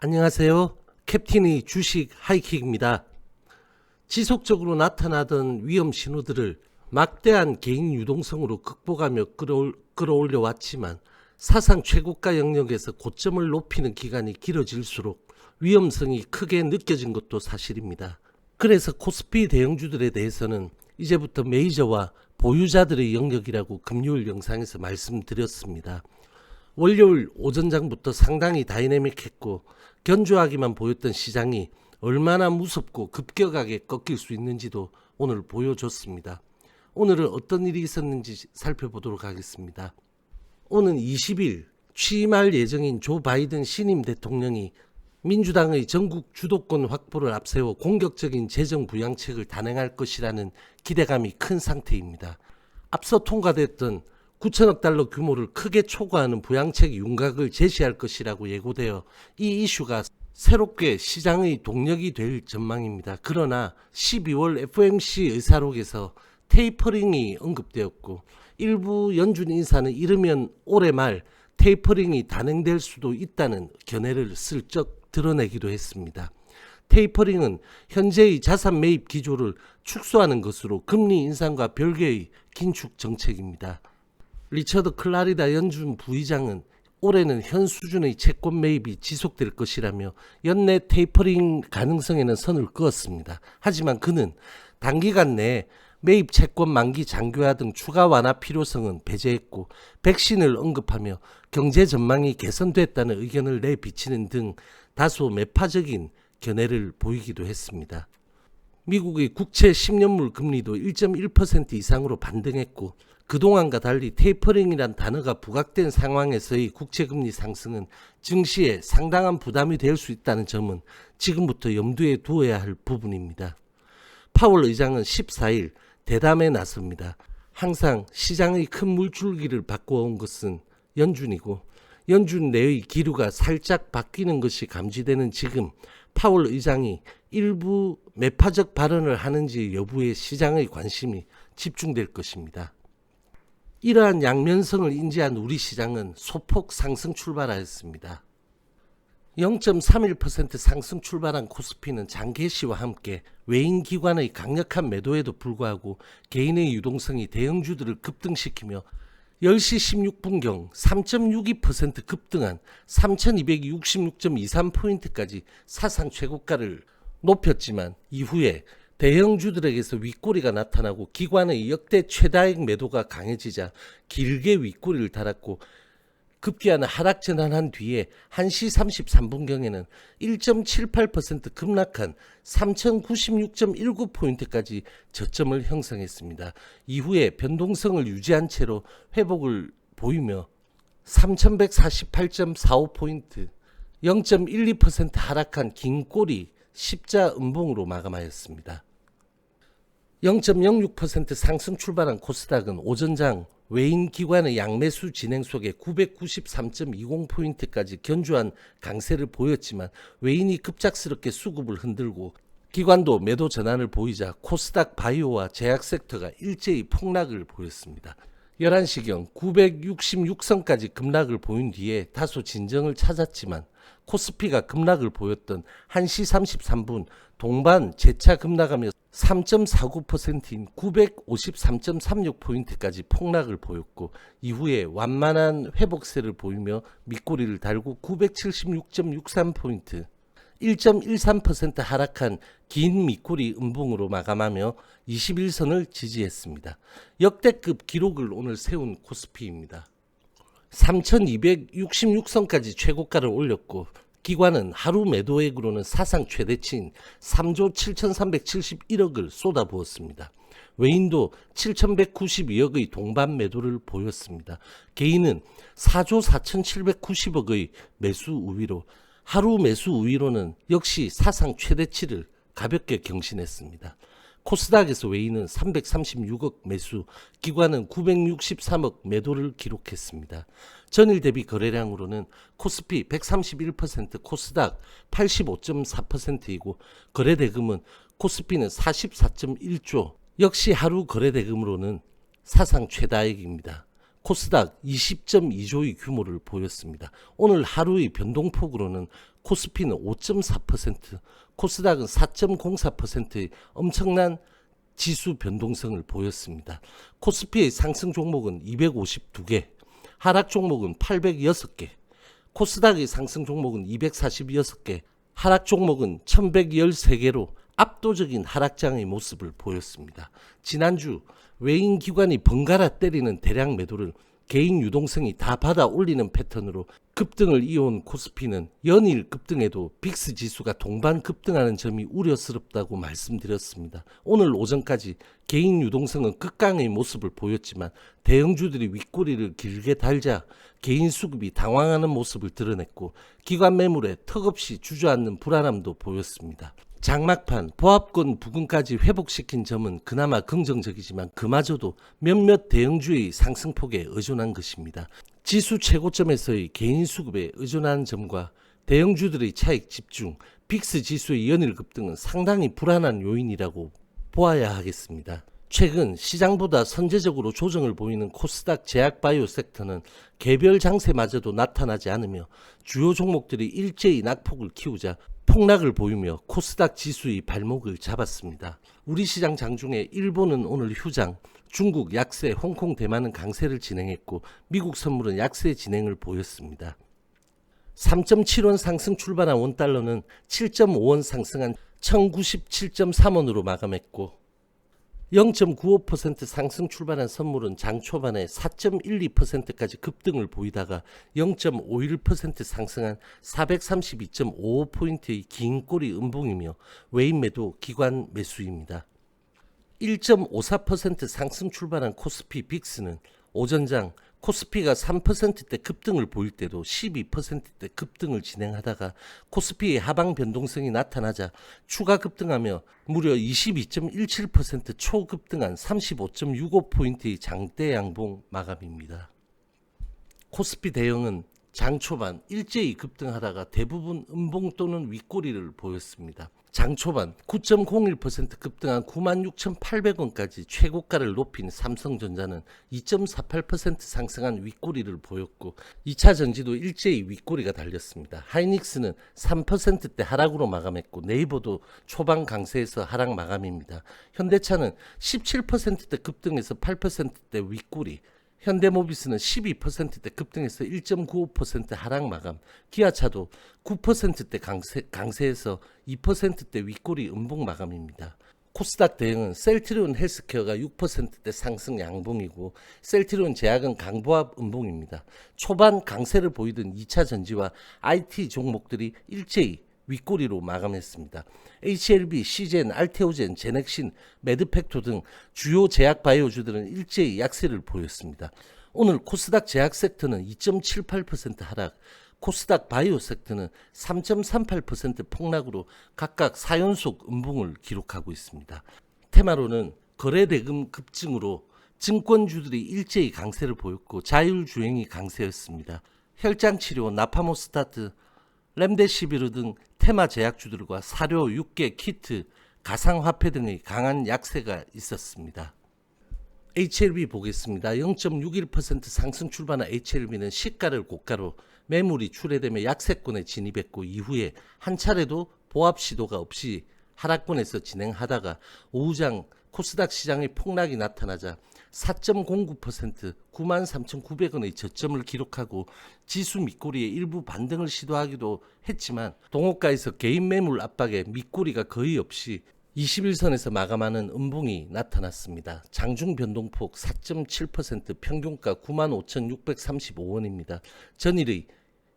안녕하세요. 캡틴의 주식 하이킥입니다. 지속적으로 나타나던 위험 신호들을 막대한 개인 유동성으로 극복하며 끌어올려 왔지만 사상 최고가 영역에서 고점을 높이는 기간이 길어질수록 위험성이 크게 느껴진 것도 사실입니다. 그래서 코스피 대형주들에 대해서는 이제부터 메이저와 보유자들의 영역이라고 금요일 영상에서 말씀드렸습니다. 월요일 오전장부터 상당히 다이내믹했고 견조하기만 보였던 시장이 얼마나 무섭고 급격하게 꺾일 수 있는지도 오늘 보여줬습니다. 오늘은 어떤 일이 있었는지 살펴보도록 하겠습니다. 오는 20일 취임할 예정인 조 바이든 신임 대통령이 민주당의 전국 주도권 확보를 앞세워 공격적인 재정 부양책을 단행할 것이라는 기대감이 큰 상태입니다. 앞서 통과됐던 9천억 달러 규모를 크게 초과하는 부양책 윤곽을 제시할 것이라고 예고되어 이 이슈가 새롭게 시장의 동력이 될 전망입니다. 그러나 12월 FOMC 의사록에서 테이퍼링이 언급되었고 일부 연준 인사는 이르면 올해 말 테이퍼링이 단행될 수도 있다는 견해를 슬쩍 드러내기도 했습니다. 테이퍼링은 현재의 자산 매입 기조를 축소하는 것으로 금리 인상과 별개의 긴축 정책입니다. 리처드 클라리다 연준 부의장은 올해는 현 수준의 채권 매입이 지속될 것이라며 연내 테이퍼링 가능성에는 선을 그었습니다. 하지만 그는 단기간 내에 매입 채권 만기 장기화 등 추가 완화 필요성은 배제했고 백신을 언급하며 경제 전망이 개선됐다는 의견을 내비치는 등 다소 매파적인 견해를 보이기도 했습니다. 미국의 국채 10년물 금리도 1.1% 이상으로 반등했고 그동안과 달리 테이퍼링이란 단어가 부각된 상황에서의 국채금리 상승은 증시에 상당한 부담이 될 수 있다는 점은 지금부터 염두에 두어야 할 부분입니다. 파월 의장은 14일 대담에 나섭니다. 항상 시장의 큰 물줄기를 바꿔온 것은 연준이고 연준 내의 기류가 살짝 바뀌는 것이 감지되는 지금 파월 의장이 일부 매파적 발언을 하는지 여부에 시장의 관심이 집중될 것입니다. 이러한 양면성을 인지한 우리 시장은 소폭 상승 출발하였습니다. 0.31% 상승 출발한 코스피는 장 개시와 함께 외인 기관의 강력한 매도에도 불구하고 개인의 유동성이 대형주들을 급등시키며 10시 16분경 3.62% 급등한 3266.23포인트까지 사상 최고가를 높였지만 이후에 대형주들에게서 윗꼬리가 나타나고 기관의 역대 최다액 매도가 강해지자 길게 윗꼬리를 달았고 급기야는 하락 전환한 뒤에 1시 33분경에는 1.78% 급락한 3096.19포인트까지 저점을 형성했습니다. 이후에 변동성을 유지한 채로 회복을 보이며 3148.45포인트 0.12% 하락한 긴 꼬리 십자 음봉으로 마감하였습니다. 0.06% 상승 출발한 코스닥은 오전장 외인 기관의 양매수 진행 속에 993.20포인트까지 견조한 강세를 보였지만 외인이 급작스럽게 수급을 흔들고 기관도 매도 전환을 보이자 코스닥 바이오와 제약 섹터가 일제히 폭락을 보였습니다. 11시경 966선까지 급락을 보인 뒤에 다소 진정을 찾았지만 코스피가 급락을 보였던 1시 33분 동반 재차 급락하며 3.49%인 953.36포인트까지 폭락을 보였고 이후에 완만한 회복세를 보이며 밑꼬리를 달고 976.63포인트 1.13% 하락한 긴 밑꼬리 음봉으로 마감하며 21선을 지지했습니다. 역대급 기록을 오늘 세운 코스피입니다. 3266선까지 최고가를 올렸고 기관은 하루 매도액으로는 사상 최대치인 3조 7371억을 쏟아부었습니다. 외인도 7192억의 동반 매도를 보였습니다. 개인은 4조 4790억의 매수 우위로 하루 매수 우위로는 역시 사상 최대치를 가볍게 경신했습니다. 코스닥에서 외인은 336억 매수, 기관은 963억 매도를 기록했습니다. 전일 대비 거래량으로는 코스피 131%, 코스닥 85.4%이고 거래대금은 코스피는 44.1조, 역시 하루 거래대금으로는 사상 최다액입니다. 코스닥 20.2조의 규모를 보였습니다. 오늘 하루의 변동폭으로는 코스피는 5.4%, 코스닥은 4.04%의 엄청난 지수 변동성을 보였습니다. 코스피의 상승 종목은 252개, 하락 종목은 806개, 코스닥의 상승 종목은 246개, 하락 종목은 1113개로 압도적인 하락장의 모습을 보였습니다. 지난주 외인 기관이 번갈아 때리는 대량 매도를 개인 유동성이 다 받아 올리는 패턴으로 급등을 이어온 코스피는 연일 급등에도 빅스 지수가 동반 급등하는 점이 우려스럽다고 말씀드렸습니다. 오늘 오전까지 개인 유동성은 극강의 모습을 보였지만 대형주들이 윗꼬리를 길게 달자 개인 수급이 당황하는 모습을 드러냈고 기관 매물에 턱없이 주저앉는 불안함도 보였습니다. 장막판 보합권 부근까지 회복시킨 점은 그나마 긍정적이지만 그마저도 몇몇 대형주의 상승폭에 의존한 것입니다. 지수 최고점에서의 개인 수급에 의존하는 점과 대형주들의 차익 집중, 빅스 지수의 연일 급등은 상당히 불안한 요인이라고 보아야 하겠습니다. 최근 시장보다 선제적으로 조정을 보이는 코스닥 제약바이오 섹터는 개별 장세마저도 나타나지 않으며 주요 종목들이 일제히 낙폭을 키우자 폭락을 보이며 코스닥 지수의 발목을 잡았습니다. 우리 시장 장중에 일본은 오늘 휴장, 중국 약세, 홍콩 대만은 강세를 진행했고 미국 선물은 약세 진행을 보였습니다. 3.7원 상승 출발한 원달러는 7.5원 상승한 1097.3원으로 마감했고 0.95% 상승 출발한 선물은 장 초반에 4.12%까지 급등을 보이다가 0.51% 상승한 432.55포인트의 긴 꼬리 음봉이며 외인 매도 기관 매수입니다. 1.54% 상승 출발한 코스피 빅스는 오전장 코스피가 3%대 급등을 보일 때도 12%대 급등을 진행하다가 코스피의 하방 변동성이 나타나자 추가 급등하며 무려 22.17% 초급등한 35.65포인트의 장대 양봉 마감입니다. 코스피 대형은 장 초반 일제히 급등하다가 대부분 음봉 또는 윗꼬리를 보였습니다. 장 초반 9.01% 급등한 96,800원까지 최고가를 높인 삼성전자는 2.48% 상승한 윗꼬리를 보였고 2차 전지도 일제히 윗꼬리가 달렸습니다. 하이닉스는 3%대 하락으로 마감했고 네이버도 초반 강세에서 하락 마감입니다. 현대차는 17%대 급등해서 8%대 윗꼬리, 현대모비스는 12%대 급등해서 1.95% 하락 마감, 기아차도 9%대 강세에서 2%대 윗꼬리 음봉 마감입니다. 코스닥 대응은 셀트리온 헬스케어가 6%대 상승 양봉이고 셀트리온 제약은 강보합 음봉입니다. 초반 강세를 보이던 2차 전지와 IT 종목들이 일제히 윗꼬리로 마감했습니다. HLB, CGN, 알테오젠, 제넥신, 매드팩토 등 주요 제약 바이오주들은 일제히 약세를 보였습니다. 오늘 코스닥 제약 섹터는 2.78% 하락, 코스닥 바이오 섹터는 3.38% 폭락으로 각각 4연속 음봉을 기록하고 있습니다. 테마로는 거래대금 급증으로 증권주들이 일제히 강세를 보였고 자율주행이 강세였습니다. 혈장치료, 나파모스타트, 렘데시비르 등 테마 제약주들과 사료, 육계, 키트, 가상화폐 등의 강한 약세가 있었습니다. HLB 보겠습니다. 0.61% 상승 출발한 HLB는 시가를 고가로 매물이 출회되며 약세권에 진입했고 이후에 한 차례도 보합 시도가 없이 하락권에서 진행하다가 오후장 코스닥 시장의 폭락이 나타나자 4.09% 93,900원의 저점을 기록하고 지수 밑꼬리에 일부 반등을 시도하기도 했지만 동호가에서 개인 매물 압박에 밑꼬리가 거의 없이 21선에서 마감하는 음봉이 나타났습니다. 장중 변동폭 4.7% 평균가 95,635원입니다. 전일의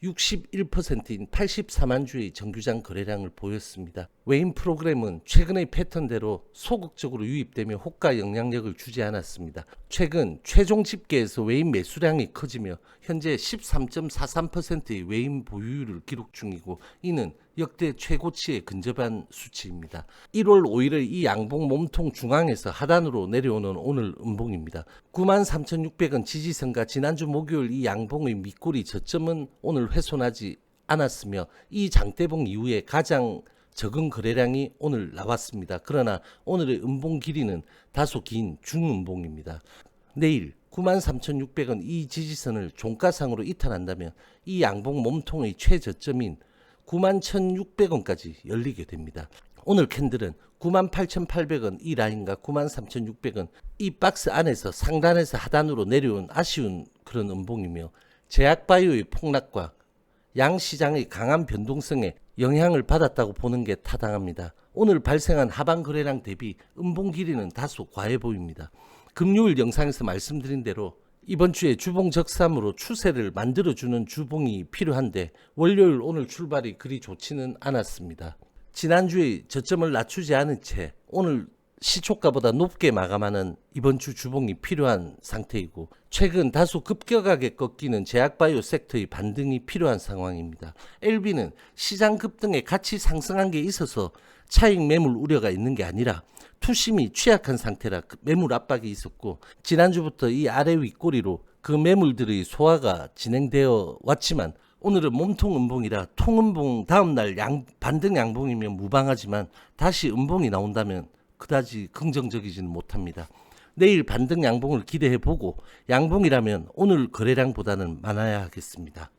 61%인 84만 주의 정규장 거래량을 보였습니다. 외인 프로그램은 최근의 패턴대로 소극적으로 유입되며 호가 영향력을 주지 않았습니다. 최근 최종 집계에서 외인 매수량이 커지며 현재 13.43%의 외인 보유율을 기록 중이고 이는 역대 최고치에 근접한 수치입니다. 1월 5일의 이 양봉 몸통 중앙에서 하단으로 내려오는 오늘 음봉입니다. 93,600원 지지선과 지난주 목요일 이 양봉의 밑꼬리 저점은 오늘 훼손하지 않았으며 이 장대봉 이후에 가장 적은 거래량이 오늘 나왔습니다. 그러나 오늘의 음봉 길이는 다소 긴 중음봉입니다. 내일 93,600원 이 지지선을 종가상으로 이탈한다면 이 양봉 몸통의 최저점인 91,600원까지 열리게 됩니다. 오늘 캔들은 98,800원 이 라인과 93,600원 이 박스 안에서 상단에서 하단으로 내려온 아쉬운 그런 음봉이며 제약바이오의 폭락과 양시장의 강한 변동성에 영향을 받았다고 보는 게 타당합니다. 오늘 발생한 하방 거래량 대비 음봉 길이는 다소 과해 보입니다. 금요일 영상에서 말씀드린 대로 이번 주에 주봉 적삼으로 추세를 만들어주는 주봉이 필요한데 월요일 오늘 출발이 그리 좋지는 않았습니다. 지난주에 저점을 낮추지 않은 채 오늘 시초가보다 높게 마감하는 이번 주 주봉이 필요한 상태이고 최근 다소 급격하게 꺾이는 제약바이오 섹터의 반등이 필요한 상황입니다. LB는 시장 급등에 같이 상승한 게 있어서 차익 매물 우려가 있는 게 아니라 투심이 취약한 상태라 매물 압박이 있었고 지난주부터 이 아래 윗꼬리로 그 매물들의 소화가 진행되어 왔지만 오늘은 몸통 음봉이라 통음봉 다음날 반등 양봉이면 무방하지만 다시 음봉이 나온다면 그다지 긍정적이지는 못합니다. 내일 반등 양봉을 기대해보고 양봉이라면 오늘 거래량보다는 많아야 하겠습니다.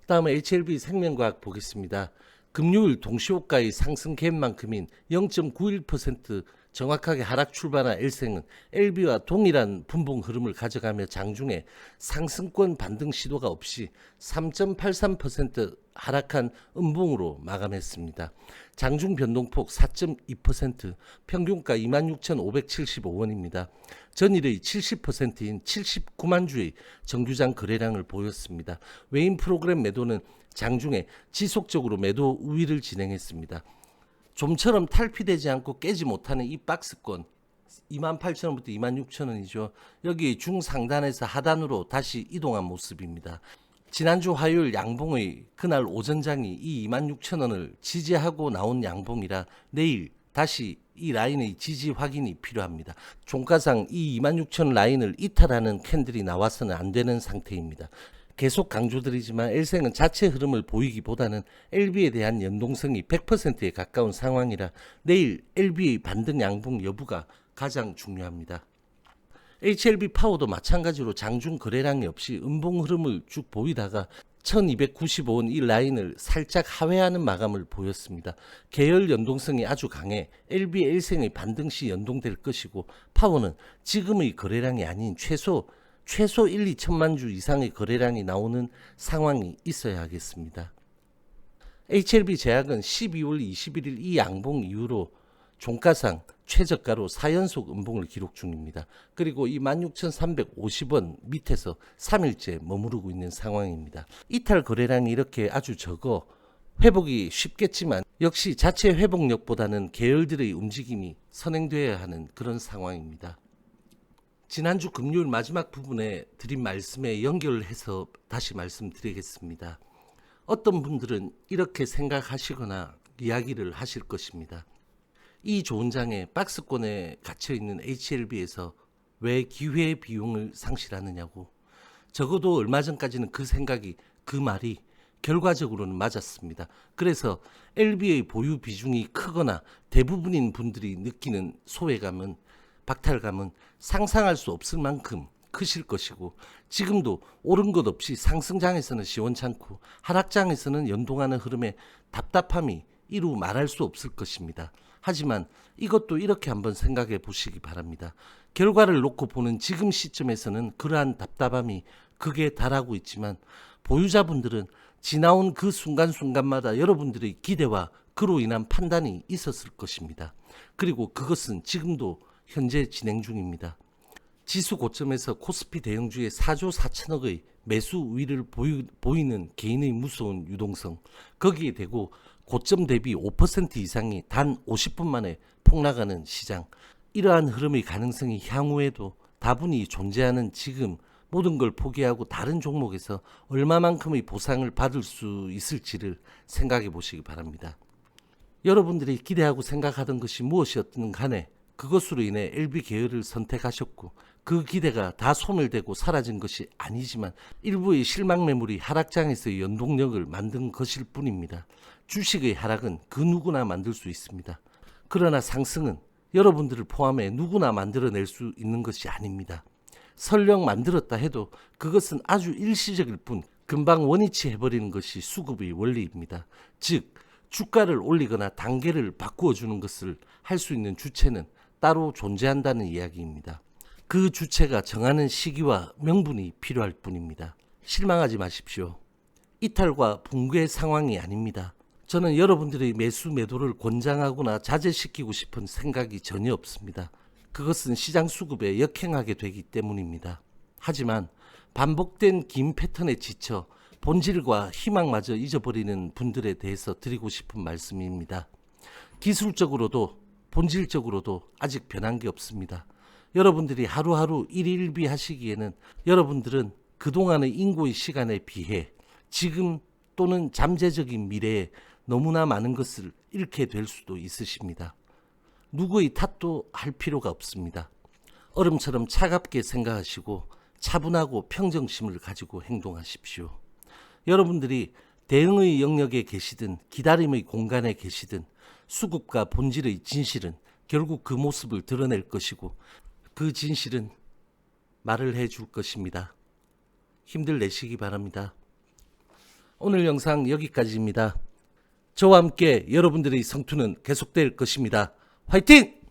다음에 HLB 생명과학 보겠습니다. 금요일 동시호가의 상승 갭만큼인 0.91% 정확하게 하락 출발한 L생은 LB와 동일한 분봉 흐름을 가져가며 장중에 상승권 반등 시도가 없이 3.83% 하락한 음봉으로 마감했습니다. 장중 변동폭 4.2%, 평균가 26,575원입니다. 전일의 70%인 79만 주의 정규장 거래량을 보였습니다. 외인 프로그램 매도는 장중에 지속적으로 매도 우위를 진행했습니다. 좀처럼 탈피되지 않고 깨지 못하는 이 박스권 28,000원부터 26,000원이죠. 여기 중상단에서 하단으로 다시 이동한 모습입니다. 지난주 화요일 양봉의 그날 오전장이 이 26,000원을 지지하고 나온 양봉이라 내일 다시 이 라인의 지지 확인이 필요합니다. 종가상 이 26,000원 라인을 이탈하는 캔들이 나와서는 안 되는 상태입니다. 계속 강조드리지만 L생은 자체 흐름을 보이기보다는 LB에 대한 연동성이 100%에 가까운 상황이라 내일 LB의 반등 양봉 여부가 가장 중요합니다. HLB 파워도 마찬가지로 장중 거래량이 없이 음봉 흐름을 쭉 보이다가 1295원 이 라인을 살짝 하회하는 마감을 보였습니다. 계열 연동성이 아주 강해 LB, L생의 반등 시 연동될 것이고 파워는 지금의 거래량이 아닌 최소 1, 2천만 주 이상의 거래량이 나오는 상황이 있어야 하겠습니다. HLB 제약은 12월 21일 이 양봉 이후로 종가상 최저가로 4연속 음봉을 기록 중입니다. 그리고 이 16,350원 밑에서 3일째 머무르고 있는 상황입니다. 이탈 거래량이 이렇게 아주 적어 회복이 쉽겠지만 역시 자체 회복력보다는 계열들의 움직임이 선행되어야 하는 그런 상황입니다. 지난주 금요일 마지막 부분에 드린 말씀에 연결해서 다시 말씀드리겠습니다. 어떤 분들은 이렇게 생각하시거나 이야기를 하실 것입니다. 이 좋은 장에 박스권에 갇혀있는 HLB에서 왜 기회 비용을 상실하느냐고. 적어도 얼마 전까지는 그 생각이 그 말이 결과적으로는 맞았습니다. 그래서 LB의 보유 비중이 크거나 대부분인 분들이 느끼는 소외감은 박탈감은 상상할 수 없을 만큼 크실 것이고 지금도 오른 것 없이 상승장에서는 시원찮고 하락장에서는 연동하는 흐름에 답답함이 이루 말할 수 없을 것입니다. 하지만 이것도 이렇게 한번 생각해 보시기 바랍니다. 결과를 놓고 보는 지금 시점에서는 그러한 답답함이 극에 달하고 있지만 보유자분들은 지나온 그 순간순간마다 여러분들의 기대와 그로 인한 판단이 있었을 것입니다. 그리고 그것은 지금도 현재 진행 중입니다. 지수 고점에서 코스피 대형주의 4조 4천억의 매수 우위를 보이는 개인의 무서운 유동성, 거기에 대고 고점 대비 5% 이상이 단 50분 만에 폭락하는 시장, 이러한 흐름의 가능성이 향후에도 다분히 존재하는 지금 모든 걸 포기하고 다른 종목에서 얼마만큼의 보상을 받을 수 있을지를 생각해 보시기 바랍니다. 여러분들이 기대하고 생각하던 것이 무엇이었든 간에 그것으로 인해 LB 계열을 선택하셨고 그 기대가 다 소멸되고 사라진 것이 아니지만 일부의 실망 매물이 하락장에서의 연동력을 만든 것일 뿐입니다. 주식의 하락은 그 누구나 만들 수 있습니다. 그러나 상승은 여러분들을 포함해 누구나 만들어낼 수 있는 것이 아닙니다. 설령 만들었다 해도 그것은 아주 일시적일 뿐 금방 원위치 해버리는 것이 수급의 원리입니다. 즉 주가를 올리거나 단계를 바꾸어 주는 것을 할 수 있는 주체는 따로 존재한다는 이야기입니다. 그 주체가 정하는 시기와 명분이 필요할 뿐입니다. 실망하지 마십시오. 이탈과 붕괴 상황이 아닙니다. 저는 여러분들의 매수 매도를 권장하거나 자제시키고 싶은 생각이 전혀 없습니다. 그것은 시장 수급에 역행하게 되기 때문입니다. 하지만 반복된 긴 패턴에 지쳐 본질과 희망마저 잊어버리는 분들에 대해서 드리고 싶은 말씀입니다. 기술적으로도 본질적으로도 아직 변한 게 없습니다. 여러분들이 하루하루 일일비 하시기에는 여러분들은 그동안의 인고의 시간에 비해 지금 또는 잠재적인 미래에 너무나 많은 것을 잃게 될 수도 있으십니다. 누구의 탓도 할 필요가 없습니다. 얼음처럼 차갑게 생각하시고 차분하고 평정심을 가지고 행동하십시오. 여러분들이 대응의 영역에 계시든 기다림의 공간에 계시든 수급과 본질의 진실은 결국 그 모습을 드러낼 것이고 그 진실은 말을 해줄 것입니다. 힘들 내시기 바랍니다. 오늘 영상 여기까지입니다. 저와 함께 여러분들의 성투는 계속될 것입니다. 화이팅!